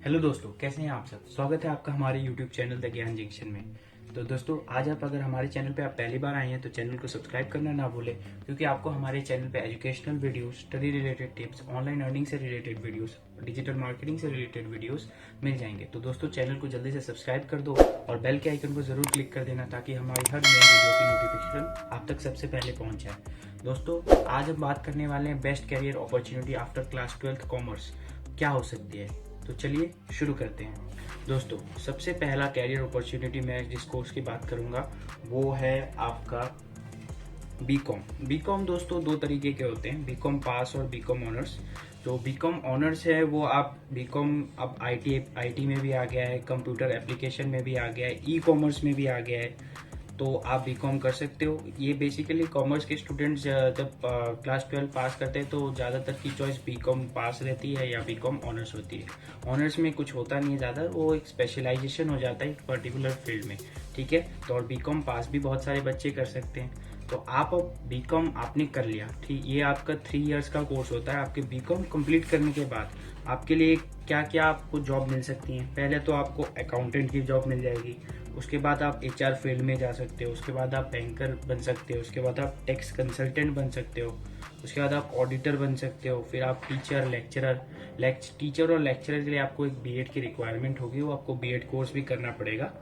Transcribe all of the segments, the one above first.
Hello दोस्तों, कैसे हैं आप सब। स्वागत है आपका हमारे यूट्यूब चैनल द ज्ञान जंक्शन में। तो दोस्तों, आज आप अगर हमारे चैनल पे आप पहली बार आए हैं तो चैनल को सब्सक्राइब करना ना भूलें, क्योंकि आपको हमारे चैनल पे educational videos, study related tips, online earning से रिलेटेड वीडियोस, डिजिटल मार्केटिंग से रिलेटेड वीडियोस मिल जाएंगे। तो दोस्तों, चैनल को जल्दी से सब्सक्राइब कर दो और बेल के आइकन को जरूर क्लिक कर देना, ताकि हमारी हर नई वीडियो की नोटिफिकेशन आप तक सबसे पहले पहुंच जाए। दोस्तों, आज हम बात करने वाले हैं best career opportunity after class 12th commerce क्या हो सकती है। तो चलिए शुरू करते हैं। दोस्तों, सबसे पहला कैरियर अपॉर्चुनिटी मैं जिस कोर्स की बात करूंगा वो है आपका बीकॉम। बीकॉम दोस्तों दो तरीके के होते हैं, बीकॉम पास और बीकॉम ऑनर्स। तो बीकॉम ऑनर्स है वो आप बीकॉम अब आईटी में भी आ गया है, कंप्यूटर एप्लीकेशन में भी आ गया है, ई कॉमर्स में भी आ गया है, तो आप बीकॉम कर सकते हो। ये बेसिकली कॉमर्स के स्टूडेंट्स जब क्लास 12 पास करते हैं तो ज़्यादातर की चॉइस बीकॉम पास रहती है या बीकॉम ऑनर्स होती है। ऑनर्स में कुछ होता नहीं है ज़्यादा, वो एक स्पेशलाइजेशन हो जाता है एक पर्टिकुलर फील्ड में, ठीक है। तो और बीकॉम पास भी बहुत सारे बच्चे कर सकते हैं। तो आप अब बीकॉम आपने कर लिया, ठीक, ये आपका 3 इयर्स का कोर्स होता है। आपके बीकॉम कंप्लीट करने के बाद आपके लिए क्या क्या आपको जॉब मिल सकती है। पहले तो आपको अकाउंटेंट की जॉब मिल जाएगी, उसके बाद आप एचआर फील्ड में जा सकते हो, उसके बाद आप बैंकर बन सकते हो, उसके बाद आप टैक्स कंसल्टेंट बन सकते हो, उसके बाद आप ऑडिटर बन सकते हो, फिर आप टीचर और लेक्चरर के लिए आपको एक बीएड की रिक्वायरमेंट होगी, वो आपको बीएड कोर्स भी करना पड़ेगा।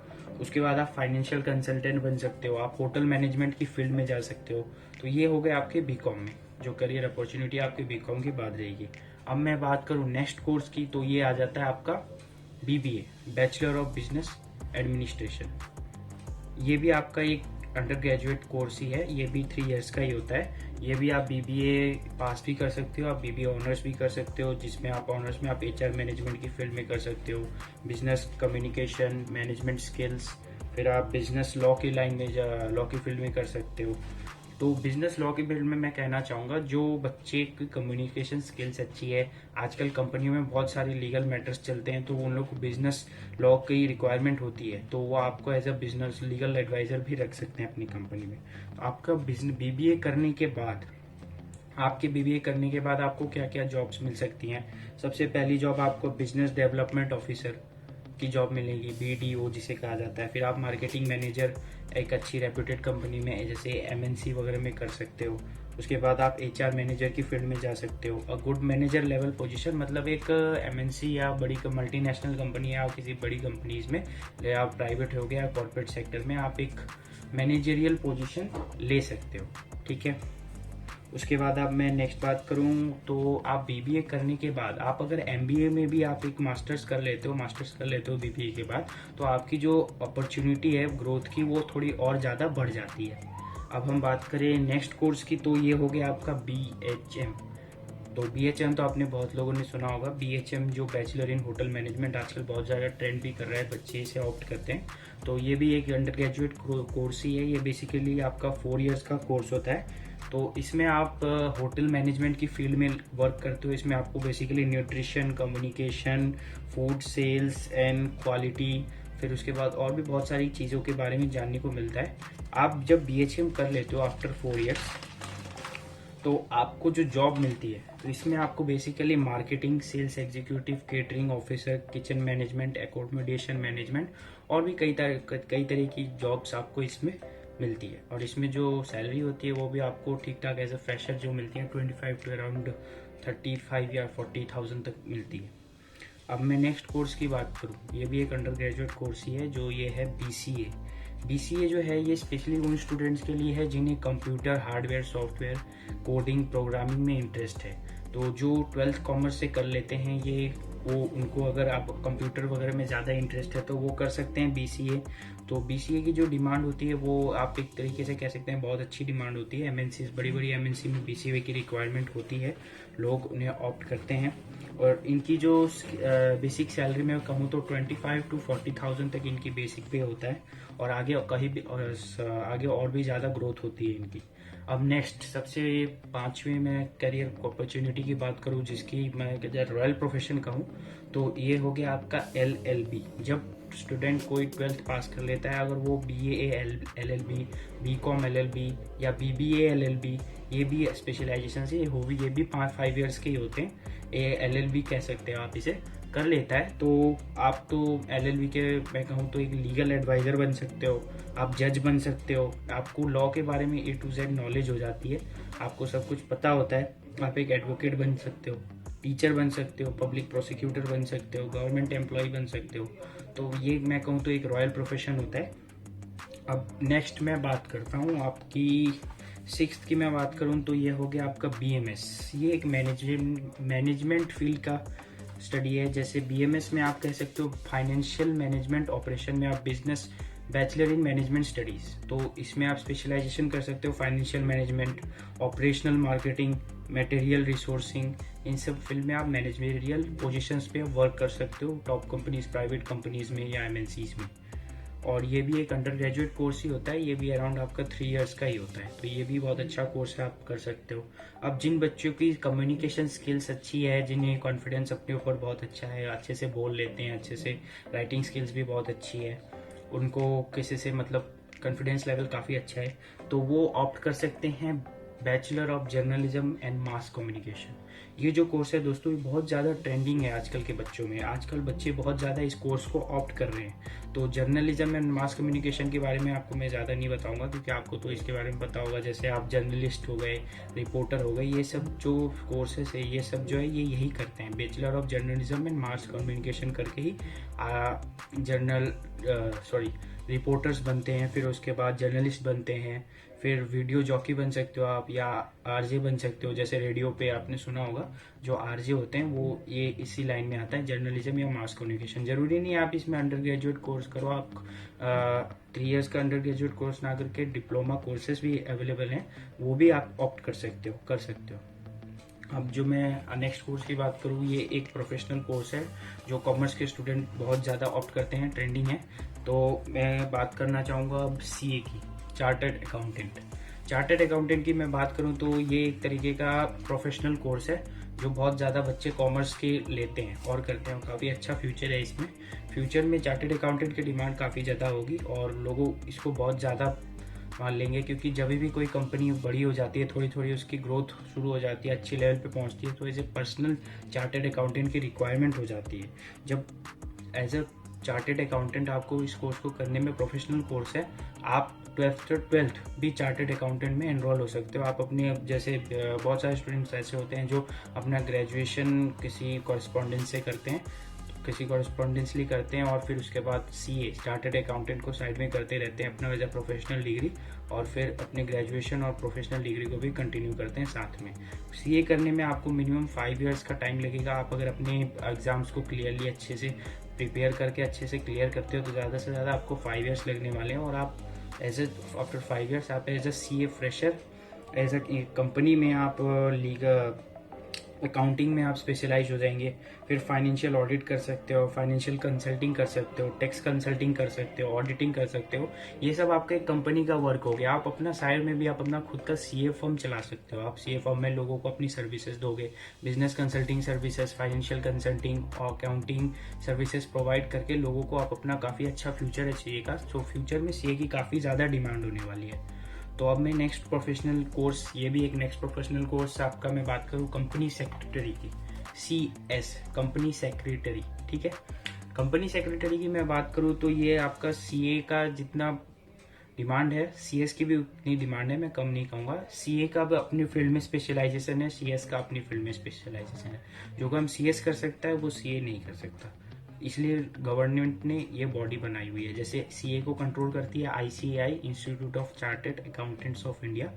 उसके बाद आप फाइनेंशियल कंसल्टेंट बन सकते हो, आप होटल मैनेजमेंट की फील्ड में जा सकते हो। तो ये हो गए आपके बीकॉम में जो करियर अपॉर्चुनिटी आपके बीकॉम की बाद रहेगी। अब मैं बात करूँ नेक्स्ट कोर्स की, तो ये आ जाता है आपका BBA, bachelor of business administration. ये भी आपका एक अंडर ग्रेजुएट कोर्स ही है, ये भी 3 इयर्स का ही होता है। ये भी आप बीबीए पास भी कर सकते हो, आप बीबीए ऑनर्स भी कर सकते हो, जिसमें आप ऑनर्स में आप एचआर मैनेजमेंट की फील्ड में कर सकते हो, बिजनेस कम्युनिकेशन, मैनेजमेंट स्किल्स, फिर आप बिजनेस लॉ की लाइन में लॉ की फील्ड में कर सकते हो। तो बिजनेस लॉ की फील्ड में मैं कहना चाहूँगा, जो बच्चे की कम्युनिकेशन स्किल्स अच्छी है, आजकल कंपनियों में बहुत सारे लीगल मैटर्स चलते हैं, तो उन लोग को बिजनेस लॉ की रिक्वायरमेंट होती है, तो वो आपको as a business legal advisor भी रख सकते हैं अपनी कंपनी में। तो आपका बीबीए करने के बाद आपको क्या क्या जॉब्स मिल सकती हैं। सबसे पहली जॉब आपको बिजनेस डेवलपमेंट ऑफिसर की जॉब मिलेगी, बीडीओ जिसे कहा जाता है। फिर आप मार्केटिंग मैनेजर एक अच्छी रेप्यूटेड कंपनी में जैसे एमएनसी वगैरह में कर सकते हो। उसके बाद आप एचआर मैनेजर की फील्ड में जा सकते हो। A good manager level position मतलब एक एमएनसी या बड़ी मल्टीनेशनल कंपनी या किसी बड़ी कंपनीज में, या प्राइवेट हो गया कॉर्पोरेट सेक्टर में, आप एक मैनेजरियल पोजीशन ले सकते हो, ठीक है। उसके बाद अब मैं नेक्स्ट बात करूं, तो आप बीबीए करने के बाद आप अगर एमबीए में भी आप एक मास्टर्स कर लेते हो बीबीए के बाद, तो आपकी जो अपॉर्चुनिटी है ग्रोथ की वो थोड़ी और ज़्यादा बढ़ जाती है। अब हम बात करें नेक्स्ट कोर्स की, तो ये हो गया आपका बीएचएम। तो बीएचएम तो आपने बहुत लोगों ने सुना होगा। बीएचएम जो बैचलर इन होटल मैनेजमेंट आजकल बहुत ज़्यादा ट्रेंड भी कर रहा है, बच्चे इसे ऑप्ट करते हैं। तो ये भी एक अंडर ग्रेजुएट कोर्स ही है। ये बेसिकली आपका 4 इयर्स का कोर्स होता है। तो इसमें आप होटल मैनेजमेंट की फील्ड में वर्क करते हो। इसमें आपको basically nutrition, communication, food sales and quality, फिर उसके बाद और भी बहुत सारी चीज़ों के बारे में जानने को मिलता है। आप जब बीएचएम कर लेते हो आफ्टर 4 इयर्स, तो आपको जो जॉब मिलती है, तो इसमें आपको basically marketing, sales executive, catering officer, kitchen management, accommodation management और भी कई तरह की जॉब्स आपको इसमें मिलती है। और इसमें जो सैलरी होती है वो भी आपको ठीक ठाक एज अ फ्रेशर जो मिलती है 25 टू अराउंड 35 या 40,000 तक मिलती है। अब मैं नेक्स्ट कोर्स की बात करूँ, ये भी एक अंडर ग्रेजुएट कोर्स ही है, जो ये है बीसीए। बीसीए जो है ये स्पेशली उन स्टूडेंट्स के लिए है जिन्हें computer, hardware, software, coding, programming में इंटरेस्ट है। तो जो 12th कॉमर्स से कर लेते हैं ये, वो उनको अगर आप कंप्यूटर वगैरह में ज़्यादा इंटरेस्ट है तो वो कर सकते हैं बीसीए। तो बीसीए की जो डिमांड होती है वो आप एक तरीके से कह सकते हैं बहुत अच्छी डिमांड होती है। एमएनसी, बड़ी बड़ी एमएनसी में बीसीए की रिक्वायरमेंट होती है, लोग उन्हें ऑप्ट करते हैं। और इनकी जो बेसिक सैलरी में कहूँ तो 25 टू 40,000 तक इनकी बेसिक पे होता है, और आगे कहीं भी आगे और भी ज़्यादा ग्रोथ होती है इनकी। अब नेक्स्ट सबसे 5वें मैं करियर अपॉर्चुनिटी की बात करूँ, जिसकी मैं रॉयल प्रोफेशन कहूँ, तो ये हो गया आपका एलएलबी। जब स्टूडेंट कोई 12th पास कर लेता है, अगर वो बीए एलएलबी, बीकॉम एलएलबी या बीबीए एलएलबी, ये भी स्पेशलाइजेशन से ये भी 5 इयर्स के ही होते हैं। एलएलबी कह सकते हो आप इसे, कर लेता है तो आप तो LLB के मैं कहूँ तो एक लीगल एडवाइज़र बन सकते हो, आप जज बन सकते हो, आपको लॉ के बारे में A to Z नॉलेज हो जाती है, आपको सब कुछ पता होता है। आप एक एडवोकेट बन सकते हो, टीचर बन सकते हो, पब्लिक प्रोसिक्यूटर बन सकते हो, गवर्नमेंट एम्प्लॉय बन सकते हो। तो ये मैं कहूँ तो एक रॉयल प्रोफेशन होता है। अब नेक्स्ट मैं बात करता हूँ आपकी 6th की मैं बात करूँ तो ये हो गया आपका BMS। ये एक मैनेजमेंट फील्ड का स्टडी है। जैसे BMS में आप कह सकते हो फाइनेंशियल मैनेजमेंट ऑपरेशन में आप business bachelor in management studies, तो इसमें आप स्पेशलाइजेशन कर सकते हो financial management, operational marketing, material resourcing, इन सब फील्ड में आप मैनेजरियल पोजीशंस पे वर्क कर सकते हो टॉप कंपनीज, प्राइवेट कंपनीज में या MNCs में। और ये भी एक अंडर ग्रेजुएट कोर्स ही होता है, ये भी अराउंड आपका 3 इयर्स का ही होता है, तो ये भी बहुत अच्छा कोर्स है, आप कर सकते हो। अब जिन बच्चों की कम्युनिकेशन स्किल्स अच्छी है, जिन्हें कॉन्फिडेंस अपने ऊपर बहुत अच्छा है, अच्छे से बोल लेते हैं, अच्छे से राइटिंग स्किल्स भी बहुत अच्छी है, उनको किसी से मतलब कॉन्फिडेंस लेवल काफ़ी अच्छा है, तो वो ऑप्ट कर सकते हैं bachelor of journalism and mass communication. ये जो कोर्स है दोस्तों ये बहुत ज़्यादा ट्रेंडिंग है आजकल के बच्चों में, आजकल बच्चे बहुत ज़्यादा इस कोर्स को ऑप्ट कर रहे हैं। तो जर्नलिज्म एंड मास कम्युनिकेशन के बारे में आपको मैं ज़्यादा नहीं बताऊंगा, क्योंकि आपको तो इसके बारे में पता होगा। जैसे आप जर्नलिस्ट हो गए, रिपोर्टर हो गए, ये सब जो कोर्सेस है ये सब जो है ये यही करते हैं, bachelor of journalism and mass communication करके ही रिपोर्टर्स बनते हैं, फिर उसके बाद जर्नलिस्ट बनते हैं, फिर वीडियो जॉकी बन सकते हो आप, या RJ बन सकते हो। जैसे रेडियो पे आपने सुना होगा जो RJ होते हैं वो ये इसी लाइन में आता है, जर्नलिज्म या मास कम्युनिकेशन। जरूरी नहीं आप इसमें अंडर ग्रेजुएट कोर्स करो, आप 3 इयर्स का अंडर ग्रेजुएट कोर्स ना करके डिप्लोमा कोर्सेज भी अवेलेबल हैं, वो भी आप ऑप्ट कर सकते हो। अब जो मैं नेक्स्ट कोर्स की बात करूँ, ये एक प्रोफेशनल कोर्स है जो कॉमर्स के स्टूडेंट बहुत ज़्यादा ऑप्ट करते हैं, ट्रेंडिंग है। तो मैं बात करना चाहूँगा अब CA की, चार्टर्ड अकाउंटेंट की मैं बात करूँ तो ये एक तरीके का प्रोफेशनल कोर्स है जो बहुत ज़्यादा बच्चे कॉमर्स के लेते हैं और करते हैं, काफ़ी अच्छा फ्यूचर है इसमें। फ्यूचर में चार्टर्ड अकाउंटेंट की डिमांड काफ़ी ज़्यादा होगी और लोग इसको बहुत ज़्यादा मान लेंगे, क्योंकि जब भी कोई कंपनी बड़ी हो जाती है, थोड़ी थोड़ी उसकी ग्रोथ शुरू हो जाती है, अच्छी लेवल पे पहुंचती है, तो as a personal chartered accountant की रिक्वायरमेंट हो जाती है। जब एज ए चार्टर्ड अकाउंटेंट आपको इस कोर्स को करने में, प्रोफेशनल कोर्स है, आप 12th भी चार्टर्ड अकाउंटेंट में एनरोल हो सकते हो। आप अपने जैसे बहुत सारे स्टूडेंट्स ऐसे होते हैं जो अपना ग्रेजुएशन किसी कॉरेस्पॉन्डेंस से करते हैं, किसी कॉरेस्पॉन्डेंसली करते हैं, और फिर उसके बाद CA चार्टर्ड अकाउंटेंट को साइड में करते रहते हैं अपना एज अ प्रोफेशनल डिग्री, और फिर अपने ग्रेजुएशन और प्रोफेशनल डिग्री को भी कंटिन्यू करते हैं साथ में। CA करने में आपको मिनिमम 5 इयर्स का टाइम लगेगा। आप अगर अपने एग्जाम्स को क्लियरली अच्छे से प्रिपेयर करके अच्छे से क्लियर करते हो तो ज़्यादा से ज़्यादा आपको 5 इयर्स लगने वाले हैं, और आप आफ्टर 5 इयर्स आप as a CA fresher as a company में आप अकाउंटिंग में आप स्पेशलाइज हो जाएंगे। फिर फाइनेंशियल ऑडिट कर सकते हो, फाइनेंशियल कंसल्टिंग कर सकते हो, टैक्स कंसल्टिंग कर सकते हो, ऑडिटिंग कर सकते हो। ये सब आपका एक कंपनी का वर्क हो गया। आप अपना साइड में भी आप अपना खुद का CA फर्म चला सकते हो। आप CA फर्म में लोगों को अपनी सर्विसेज दोगे, business consulting services, financial consulting, accounting services provide करके लोगों को आप अपना काफ़ी अच्छा फ्यूचर है CA का। तो फ्यूचर में CA की काफ़ी ज़्यादा डिमांड होने वाली है। तो अब मैं नेक्स्ट प्रोफेशनल कोर्स, ये भी एक नेक्स्ट प्रोफेशनल कोर्स आपका मैं बात करूँ कंपनी सेक्रेटरी की, CS कंपनी सेक्रेटरी, ठीक है। कंपनी सेक्रेटरी की मैं बात करूँ तो ये आपका CA का जितना डिमांड है, CS की भी उतनी डिमांड है, मैं कम नहीं कहूँगा। CA का भी अपनी फील्ड में स्पेशलाइजेशन है, CS का अपनी फील्ड में स्पेशलाइजेशन है। जो काम CS कर सकता है वो CA नहीं कर सकता, इसलिए गवर्नमेंट ने ये बॉडी बनाई हुई है। जैसे CA को कंट्रोल करती है ICAI, institute of chartered accountants of India,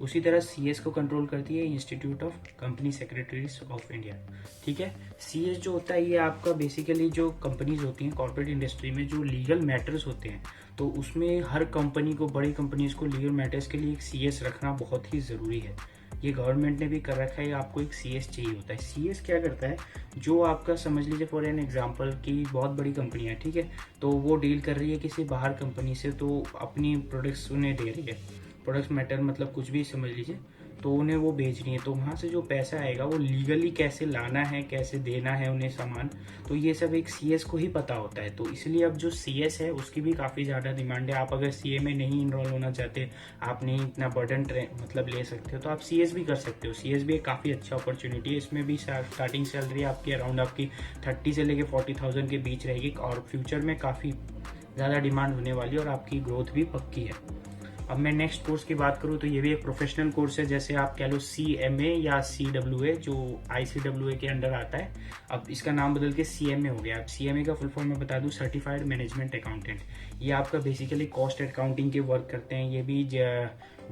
उसी तरह CS को कंट्रोल करती है institute of company secretaries of India, ठीक है। CS जो होता है ये आपका बेसिकली जो कंपनीज होती हैं कॉर्पोरेट इंडस्ट्री में, जो लीगल मैटर्स होते हैं, तो उसमें हर कंपनी को, बड़ी कंपनीज को लीगल मैटर्स के लिए एक CS रखना बहुत ही ज़रूरी है। ये गवर्नमेंट ने भी कर रखा है, आपको एक CS चाहिए होता है। CS क्या करता है, जो आपका समझ लीजिए फॉर एन एग्जांपल की बहुत बड़ी कंपनी है, ठीक है, तो वो डील कर रही है किसी बाहर कंपनी से, तो अपनी प्रोडक्ट्स उन्हें दे रही है, प्रोडक्ट्स मैटर मतलब कुछ भी समझ लीजिए, तो उन्हें वो बेचनी है, तो वहाँ से जो पैसा आएगा वो लीगली कैसे लाना है, कैसे देना है उन्हें सामान, तो ये सब एक सीएस को ही पता होता है। तो इसलिए अब जो सीएस है उसकी भी काफ़ी ज़्यादा डिमांड है। आप अगर सीए में नहीं इनरोल होना चाहते, आप नहीं इतना बर्डन मतलब ले सकते हो, तो आप सीएस भी कर सकते हो। सीएस भी एक काफ़ी अच्छा अपॉर्चुनिटी है। इसमें भी स्टार्टिंग सैलरी आपकी अराउंड आपकी 30 से लेके 40,000 के बीच रहेगी, और फ्यूचर में काफ़ी ज़्यादा डिमांड होने वाली है और आपकी ग्रोथ भी पक्की है। अब मैं नेक्स्ट कोर्स की बात करूँ तो ये भी एक प्रोफेशनल कोर्स है, जैसे आप कह लो CMA या CWA, जो ICWA के अंडर आता है। अब इसका नाम बदल के CMA हो गया। अब CMA का फुल फॉर्म मैं बता दूं, सर्टिफाइड मैनेजमेंट अकाउंटेंट। ये आपका बेसिकली कॉस्ट अकाउंटिंग के वर्क करते हैं। ये भी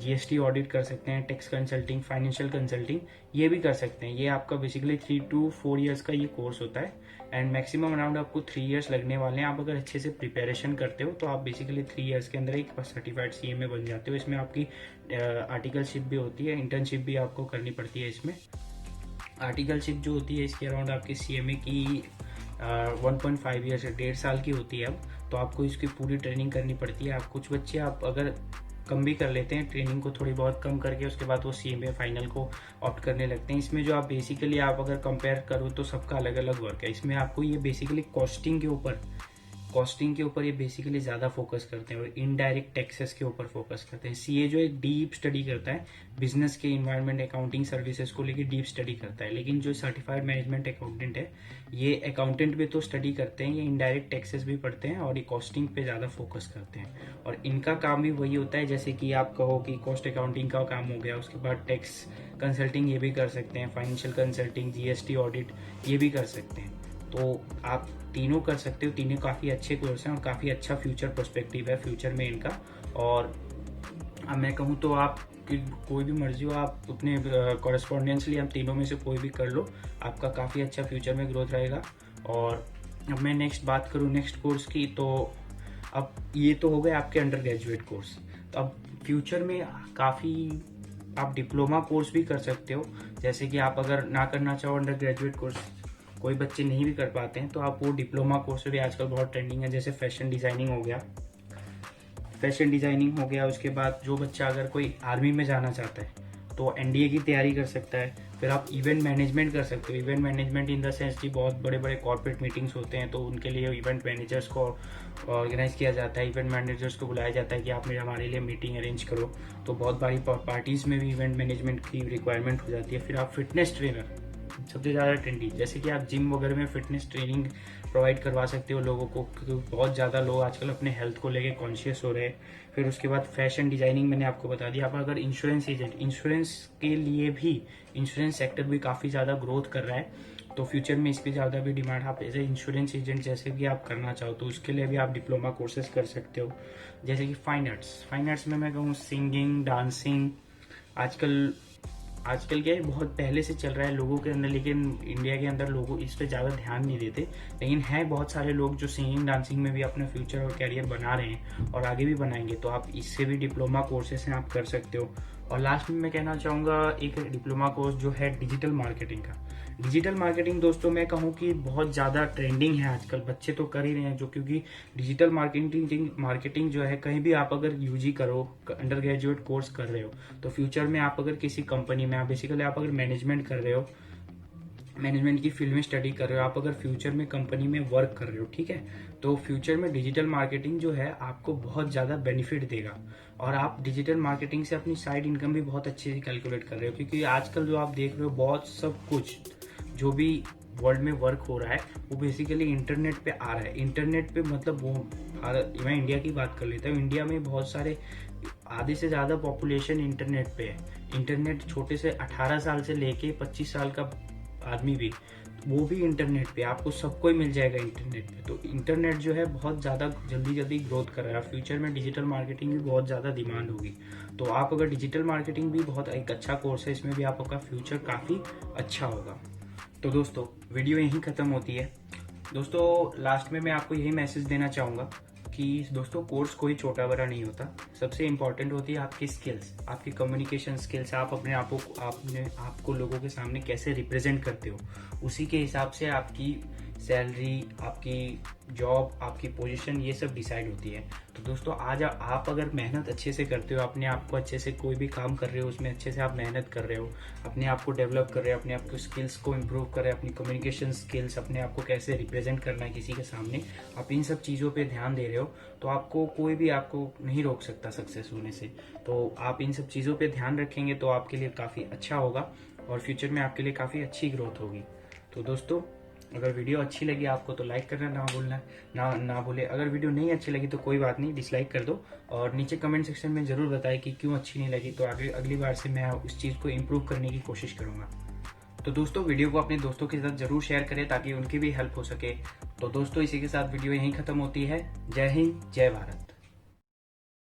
GST ऑडिट कर सकते हैं, टैक्स कंसल्टिंग, फाइनेंशियल कंसल्टिंग ये भी कर सकते हैं। ये आपका बेसिकली 3 to 4 ईयर्स का ये कोर्स होता है, एंड मैक्सिमम अराउंड आपको 3 ईयर्स लगने वाले हैं। आप अगर अच्छे से प्रिपरेशन करते हो तो आप बेसिकली 3 ईयर्स के अंदर एक सर्टिफाइड CMA बन जाते हो। इसमें आपकी आर्टिकलशिप भी होती है, इंटर्नशिप भी आपको करनी पड़ती है। इसमें आर्टिकलशिप जो होती है इसके अराउंड आपकी CMA की 1.5 ईयर से 1.5 साल की होती है। अब तो आपको इसकी पूरी ट्रेनिंग करनी पड़ती है। आप कुछ बच्चे आप अगर कम भी कर लेते हैं, ट्रेनिंग को थोड़ी बहुत कम करके उसके बाद वो CMA फाइनल को ऑप्ट करने लगते हैं। इसमें जो आप बेसिकली आप अगर कंपेयर करो तो सबका अलग अलग वर्क है। इसमें आपको ये बेसिकली कॉस्टिंग के ऊपर ये बेसिकली ज़्यादा फोकस करते हैं, और इनडायरेक्ट टैक्सेस के ऊपर फोकस करते हैं। CA जो एक डीप स्टडी करता है बिजनेस के इन्वायरमेंट, अकाउंटिंग सर्विसेज को लेकर डीप स्टडी करता है, लेकिन जो सर्टिफाइड मैनेजमेंट अकाउंटेंट है ये अकाउंटेंट भी तो स्टडी करते हैं, ये इनडायरेक्ट टैक्सेस भी पढ़ते हैं और ये कॉस्टिंग पे ज़्यादा फोकस करते हैं। और इनका काम भी वही होता है, जैसे कि आप कहो कि कॉस्ट अकाउंटिंग का काम हो गया, उसके बाद टैक्स कंसल्टिंग ये भी कर सकते हैं, फाइनेंशियल कंसल्टिंग, GST ऑडिट ये भी कर सकते हैं। तो आप तीनों कर सकते हो। तीनों काफ़ी अच्छे कोर्स हैं और काफ़ी अच्छा फ्यूचर पर्सपेक्टिव है फ्यूचर में इनका। और अब मैं कहूँ तो आप कोई भी मर्जी हो, आप अपने कॉरेस्पॉन्डेंसली आप तीनों में से कोई भी कर लो, आपका काफ़ी अच्छा फ्यूचर में ग्रोथ रहेगा। और अब मैं नेक्स्ट बात करूँ नेक्स्ट कोर्स की, तो अब ये तो हो गए आपके अंडर ग्रेजुएट कोर्स। तो अब फ्यूचर में काफ़ी आप डिप्लोमा कोर्स भी कर सकते हो। जैसे कि आप अगर ना करना चाहो अंडर ग्रेजुएट कोर्स, कोई बच्चे नहीं भी कर पाते हैं, तो आप वो डिप्लोमा कोर्स भी आजकल बहुत ट्रेंडिंग है, जैसे फैशन डिज़ाइनिंग हो गया। उसके बाद जो बच्चा अगर कोई आर्मी में जाना चाहता है तो NDA की तैयारी कर सकता है। फिर आप इवेंट मैनेजमेंट कर सकते हो। Event management in the sense कि बहुत बड़े बड़े कॉर्पोरेट मीटिंग्स होते हैं, तो उनके लिए इवेंट मैनेजर्स को ऑर्गेनाइज किया जाता है, इवेंट मैनेजर्स को बुलाया जाता है कि आप हमारे लिए मीटिंग अरेंज करो। तो बहुत बड़ी पार्टीज़ में भी इवेंट मैनेजमेंट की रिक्वायरमेंट हो जाती है। फिर आप फिटनेस ट्रेनर, सबसे ज़्यादा ट्रेंडी, जैसे कि आप जिम वगैरह में फिटनेस ट्रेनिंग प्रोवाइड करवा सकते हो लोगों को, क्योंकि बहुत ज़्यादा लोग आजकल अपने हेल्थ को लेके कॉन्शियस हो रहे हैं। फिर उसके बाद फैशन डिज़ाइनिंग मैंने आपको बता दिया। आप अगर इंश्योरेंस एजेंट, इंश्योरेंस के लिए भी इंश्योरेंस सेक्टर भी काफ़ी ज़्यादा ग्रोथ कर रहा है, तो फ्यूचर में इसकी ज़्यादा भी डिमांड। आप एज ए इंश्योरेंस एजेंट जैसे भी आप करना चाहो तो उसके लिए भी आप डिप्लोमा कोर्सेज कर सकते हो। जैसे कि फाइन आर्ट्स में मैं कहूँ सिंगिंग, डांसिंग, आजकल क्या है बहुत पहले से चल रहा है लोगों के अंदर, लेकिन इंडिया के अंदर लोगों इस पे ज़्यादा ध्यान नहीं देते। लेकिन हैं बहुत सारे लोग जो सिंगिंग डांसिंग में भी अपना फ्यूचर और कैरियर बना रहे हैं और आगे भी बनाएंगे, तो आप इससे भी डिप्लोमा कोर्सेस हैं आप कर सकते हो। और लास्ट में मैं कहना चाहूँगा एक डिप्लोमा कोर्स जो है डिजिटल मार्केटिंग का। डिजिटल मार्केटिंग दोस्तों मैं कहूँ कि बहुत ज़्यादा ट्रेंडिंग है आजकल, बच्चे तो कर ही रहे हैं जो, क्योंकि डिजिटल मार्केटिंग जो है, कहीं भी आप अगर UG करो, अंडर ग्रेजुएट कोर्स कर रहे हो, तो फ्यूचर में आप अगर किसी कंपनी में, आप बेसिकली आप अगर मैनेजमेंट कर रहे हो, मैनेजमेंट की फील्ड में स्टडी कर रहे हो, आप अगर फ्यूचर में कंपनी में वर्क कर रहे हो, ठीक है, तो फ्यूचर में डिजिटल मार्केटिंग जो है आपको बहुत ज़्यादा बेनिफिट देगा। और आप डिजिटल मार्केटिंग से अपनी साइड इनकम भी बहुत अच्छे से कैलकुलेट कर रहे हो, क्योंकि आजकल जो आप देख रहे हो बहुत सब कुछ जो भी वर्ल्ड में वर्क हो रहा है वो बेसिकली इंटरनेट पे आ रहा है। इंटरनेट पे मतलब वो मैं इंडिया की बात कर लेता हूँ। इंडिया में बहुत सारे, आधे से ज़्यादा पॉपुलेशन इंटरनेट पे है। इंटरनेट छोटे से 18 साल से लेके 25 साल का आदमी भी, वो भी इंटरनेट पे, आपको सबको ही मिल जाएगा इंटरनेट पे। तो इंटरनेट जो है बहुत ज़्यादा जल्दी ग्रोथ कर रहा है। फ्यूचर में डिजिटल मार्केटिंग भी बहुत ज़्यादा डिमांड होगी। तो आप अगर डिजिटल मार्केटिंग भी बहुत एक अच्छा कोर्स है, इसमें भी आपका फ्यूचर काफ़ी अच्छा होगा। तो दोस्तों वीडियो यहीं ख़त्म होती है। दोस्तों लास्ट में मैं आपको यही मैसेज देना चाहूँगा कि दोस्तों कोर्स कोई छोटा बड़ा नहीं होता। सबसे इम्पॉर्टेंट होती है आपकी स्किल्स, आपकी कम्युनिकेशन स्किल्स, आप अपने आपको लोगों के सामने कैसे रिप्रेजेंट करते हो, उसी के हिसाब से आपकी सैलरी, आपकी जॉब, आपकी पोजीशन, ये सब डिसाइड होती है। तो दोस्तों आज आप अगर मेहनत अच्छे से करते हो, अपने आप को अच्छे से कोई भी काम कर रहे हो उसमें अच्छे से आप मेहनत कर रहे हो, अपने आप को डेवलप कर रहे हो, अपने आप को स्किल्स को इम्प्रूव कर रहे हो, अपनी कम्युनिकेशन स्किल्स, अपने आप को कैसे रिप्रेजेंट करना है किसी के सामने, आप इन सब चीज़ों पे ध्यान दे रहे हो, तो आपको कोई भी आपको नहीं रोक सकता सक्सेस होने से। तो आप इन सब चीज़ों पे ध्यान रखेंगे तो आपके लिए काफ़ी अच्छा होगा और फ्यूचर में आपके लिए काफ़ी अच्छी ग्रोथ होगी। तो दोस्तों अगर वीडियो अच्छी लगी आपको तो लाइक करना ना भूले। अगर वीडियो नहीं अच्छी लगी तो कोई बात नहीं, डिसलाइक कर दो और नीचे कमेंट सेक्शन में ज़रूर बताएं कि क्यों अच्छी नहीं लगी, तो आगे अगली बार से मैं उस चीज़ को इम्प्रूव करने की कोशिश करूँगा। तो दोस्तों वीडियो को अपने दोस्तों के साथ ज़रूर शेयर करें ताकि उनकी भी हेल्प हो सके। तो दोस्तों इसी के साथ वीडियो यहीं ख़त्म होती है। जय हिंद, जय भारत।